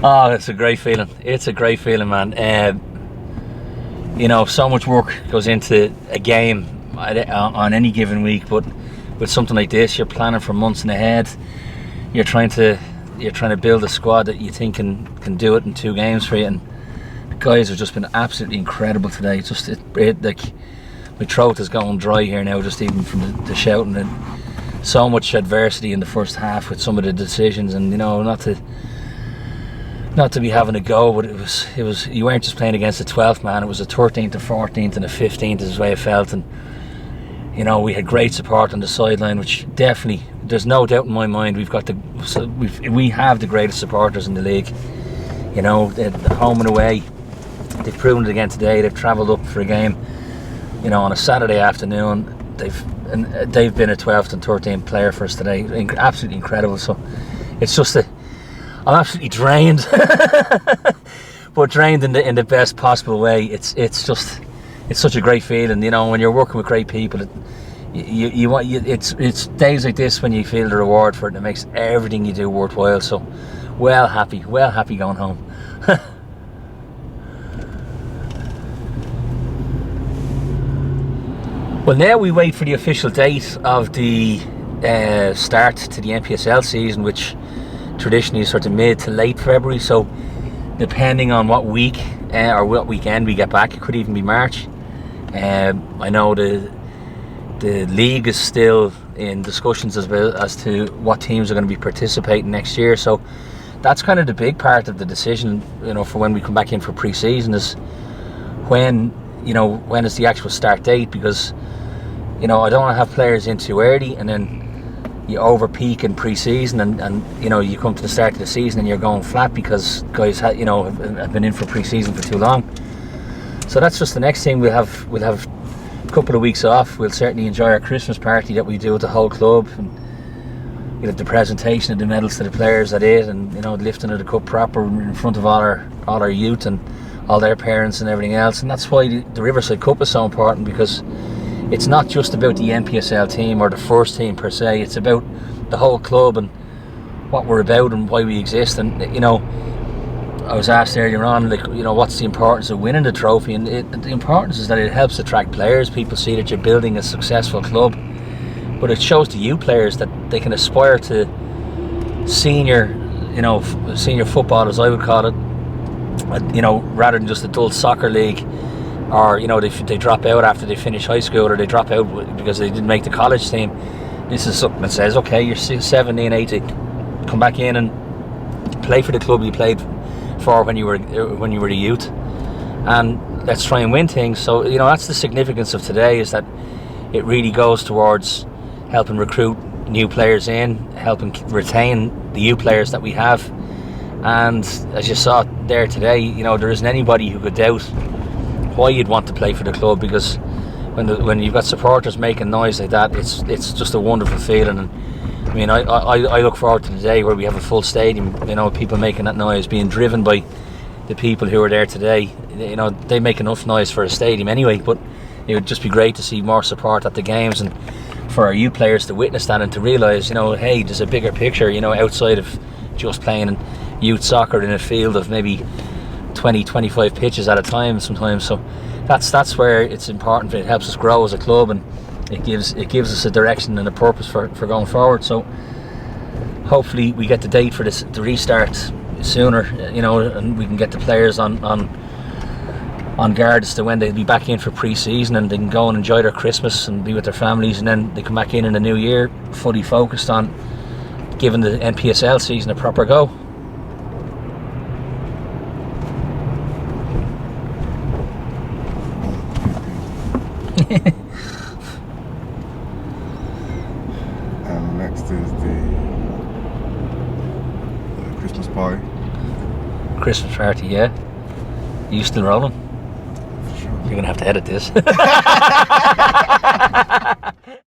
Oh, it's a great feeling. It's a great feeling, man. So much work goes into a game on any given week, but with something like this, you're planning for months in ahead. You're trying to build a squad that you think can do it in 2 games for you, and the guys have just been absolutely incredible today. Like my throat is going dry here now, just even from the shouting, and so much adversity in the first half with some of the decisions, and not to be having a go, but it was you weren't just playing against the 12th man, it was a 13th, a 14th and a 15th is the way it felt. And we had great support on the sideline, which definitely, there's no doubt in my mind, we have the greatest supporters in the league. They're home and away. They've proven it again today. They've travelled up for a game on a Saturday afternoon. They've been a 12th and 13th player for us today. Absolutely incredible. So it's just I'm absolutely drained, but drained in the best possible way. It's such a great feeling, when you're working with great people. It's days like this when you feel the reward for it, and it makes everything you do worthwhile. So, well happy going home. Well, now we wait for the official date of the start to the NPSL season, which traditionally is sort of mid to late February. So depending on what week or what weekend we get back, it could even be March. I know the league is still in discussions as to what teams are going to be participating next year. So that's kind of the big part of the decision, for when we come back in for pre-season, is when is the actual start date, because I don't want to have players in too early and then you over peak in pre-season and you come to the start of the season and you're going flat because guys have been in for pre-season for too long. So that's just the next thing. We'll have a couple of weeks off. We'll certainly enjoy our Christmas party that we do with the whole club, and we'll have the presentation of the medals to the players at it, and the lifting of the cup proper in front of all our youth and all their parents and everything else. And that's why the Riverside Cup is so important, because it's not just about the NPSL team or the first team per se. It's about the whole club and what we're about and why we exist. And I was asked earlier on, what's the importance of winning the trophy? And the importance is that it helps attract players. People see that you're building a successful club, but it shows to you players that they can aspire to senior football, as I would call it. Rather than just a dull soccer league, or they drop out after they finish high school, or they drop out because they didn't make the college team. This is something that says, okay, you're 17, 18, come back in and play for the club you played for when you were a youth, and let's try and win things. So that's the significance of today, is that it really goes towards helping recruit new players in, helping retain the youth players that we have. And as you saw there today, there isn't anybody who could doubt why you'd want to play for the club, because when you've got supporters making noise like that, it's just a wonderful feeling. And I mean, I look forward to the day where we have a full stadium, people making that noise, being driven by the people who are there today. They make enough noise for a stadium anyway, but it would just be great to see more support at the games, and for our youth players to witness that and to realise, hey, there's a bigger picture, outside of just playing youth soccer in a field of maybe 20-25 pitches at a time sometimes. So that's where it's important. It helps us grow as a club, and it gives us a direction and a purpose for going forward. So hopefully we get the date for the restart sooner, and we can get the players on guard as to when they'll be back in for pre-season, and they can go and enjoy their Christmas and be with their families, and then they come back in the new year fully focused on giving the NPSL season a proper go. And next is the Christmas party. Christmas party, yeah. You still rolling? For sure. You're gonna have to edit this.